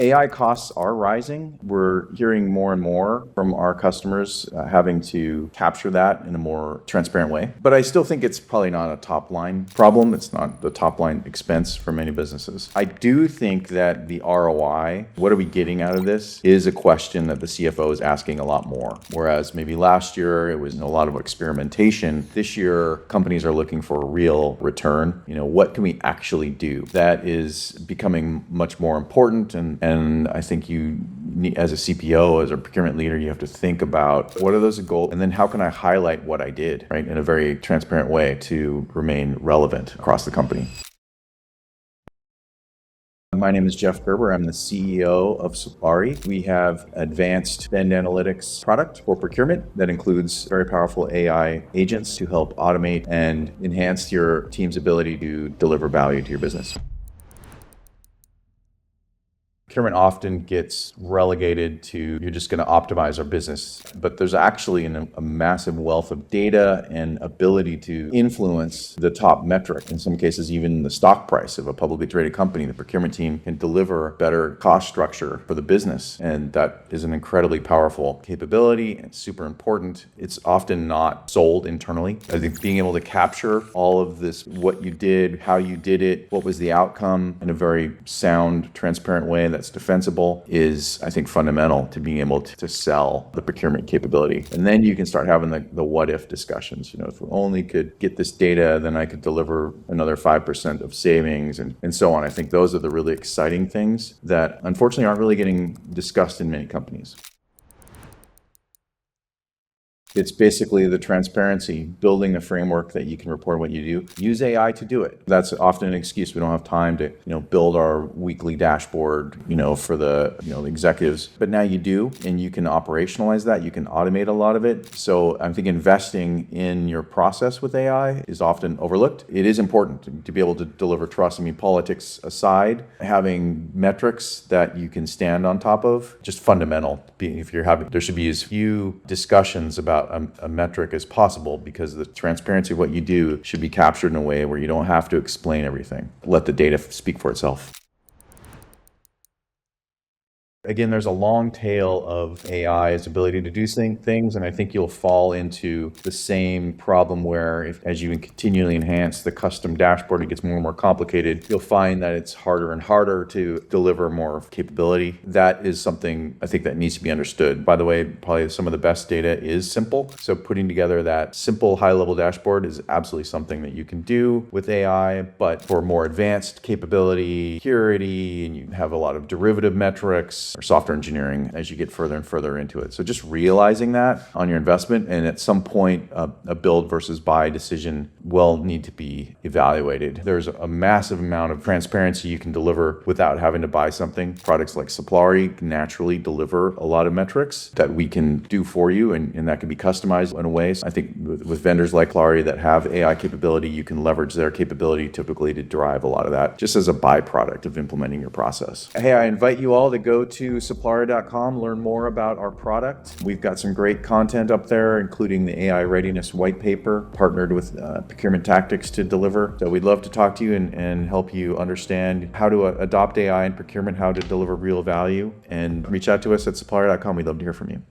AI costs are rising. We're hearing more and more from our customers having to capture that in a more transparent way. But I still think it's probably not a top line problem. It's not the top line expense for many businesses. I do think that the ROI, what are we getting out of this, is a question that the CFO is asking a lot more. Whereas maybe last year it was a lot of experimentation. This year, companies are looking for a real return. What can we actually do? That is becoming much more important. And I think you need, as a CPO, as a procurement leader, you have to think about what are those goals, and then how can I highlight what I did, right, in a very transparent way to remain relevant across the company. My name is Jeff Gerber. I'm the CEO of Suplari. We have advanced spend analytics product for procurement that includes very powerful AI agents to help automate and enhance your team's ability to deliver value to your business. Procurement often gets relegated to you're just going to optimize our business, but there's actually a massive wealth of data and ability to influence the top metric. In some cases, even the stock price of a publicly traded company. The procurement team can deliver better cost structure for the business, and that is an incredibly powerful capability and super important. It's often not sold internally. I think being able to capture all of this, what you did, how you did it, what was the outcome in a very sound, transparent way that's defensible is, I think, fundamental to being able to sell the procurement capability. And then you can start having the what if discussions. If we only could get this data, then I could deliver another 5% of savings and so on. I think those are the really exciting things that unfortunately aren't really getting discussed in many companies. It's basically the transparency, building a framework that you can report what you do. Use AI to do it. That's often an excuse. We don't have time to, build our weekly dashboard, for the, executives. But now you do, and you can operationalize that. You can automate a lot of it. So I think investing in your process with AI is often overlooked. It is important to be able to deliver trust. Politics aside, having metrics that you can stand on top of, just fundamental. There should be as few discussions about a metric as possible, because the transparency of what you do should be captured in a way where you don't have to explain everything. Let the data speak for itself. Again, there's a long tail of AI's ability to do things, and I think you'll fall into the same problem where as you continually enhance the custom dashboard, it gets more and more complicated. You'll find that it's harder and harder to deliver more capability. That is something I think that needs to be understood. By the way, probably some of the best data is simple. So putting together that simple high-level dashboard is absolutely something that you can do with AI, but for more advanced capability, security, and you have a lot of derivative metrics, or software engineering as you get further and further into it. So just realizing that on your investment, and at some point a build versus buy decision will need to be evaluated. There's a massive amount of transparency you can deliver without having to buy something. Products like Suplari naturally deliver a lot of metrics that we can do for you, and that can be customized in a way. So I think with vendors like Suplari that have AI capability, you can leverage their capability typically to drive a lot of that just as a byproduct of implementing your process. Hey, I invite you all to go to Suplari.com, learn more about our product. We've got some great content up there, including the AI Readiness White Paper, partnered with Procurement Tactics to deliver. So we'd love to talk to you and help you understand how to adopt AI in procurement, how to deliver real value, and reach out to us at Suplari.com. We'd love to hear from you.